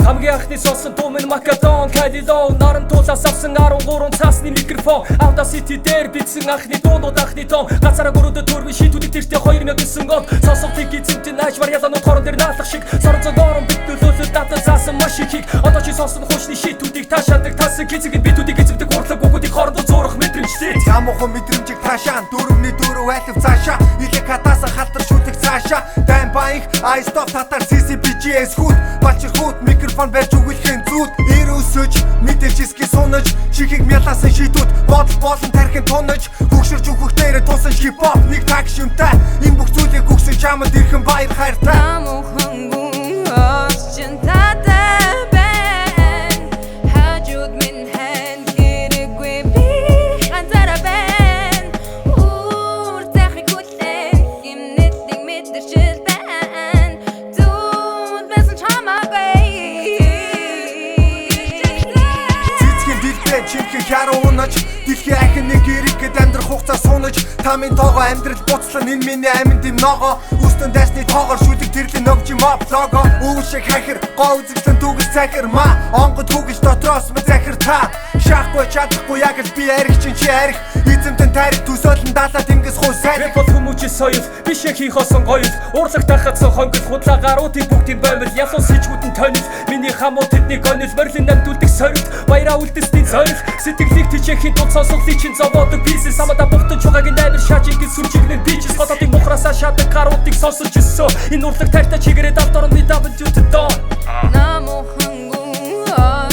Хамгийн анхны сонсон дуу минь Макадон Калило наран туулаас авсан 13 цаасны микрофон Audacity дээр бичсэн анхны дуунууд анхны тон гацаараа гөрөөдө төрвийн шийдвүүдийг тэртээ 2009 гол сонсогдгийг эзэмтэн наажмар ялаанууд хорон дээр наалах шиг сорон зогоорон бит төлөөлөл датан заасан маш их одоо чи сонсон хуучны шийдвүүдийг таашаадаг тасан гизэгэд битүүдийг эзэмдэг урлаг үгүүдийг хоорондоо зуурах мэдрэмжтэй Ямуухан мэдрэмжийг таашаан дөрөвний дөрөв айлв цаашаа ихэ катаасан халтар шүтэг цаашаа Дан баях I stop татар CCBGS хүүд балчир хүүд микрофон барьж өгүүлэхин зүуд ирөөсөж мэдээлжиски сунаж чихийг мялаасан шийдүүд бодол болон тархин тунаж хөгшөрж өгөх дээрээ тусан хипхоп нэг такшимтай энэ бүх зүйлийг өгсөн чамд ирхэн баяр хайртай Ямуухан гүн татай бэн хажууд минь хэн хэрэггүй би ганцаараа бэн үртэхи хүлэн химнэтийг мэдэрчил бэн зүуд байсан чамаагүй Цэцгийн дэлбээ чихийг харуу унаж дэлхий ахин нэг ирэхэд амьдрах хугацаа сунаж тамийн тоогоо амьдрал буцлан энэ миний аминд юм ногоо үстэн дайсны тоогоор шүдэг тэрлийн нөгж юм оплого өвшиг хахир гоо үзэглэн түгэл захир ма онгод хүгэж дотроос мэ захир та шахгүй чадахгүй яг л би арих чин чи арих эзэмтэн тарих төсөөлн далаа тэнгис хуу сайн Рэп бол хүмүүжил соёл биш яг хийх осон гоёл уурлаг тахацсан хонгол худлаа гаруудын бүгдийн баймил ялуун сэжгүүдэн тонил миний хамуу тэдний гонил морилын намдуулдаг сорилт баяраа үлдэсний зорил сэтгэлийг тижээхийн тул сонсголын чин зовоодог писэл самада бухтан чугагийн найдвар шаачингийн сүржигнэн бичс хотодын мухрасаа шатдаг гаруудыг сонсож өссөн энэ урлаг тайртай чигээрээ давд орны W to dawn Намуухан гүн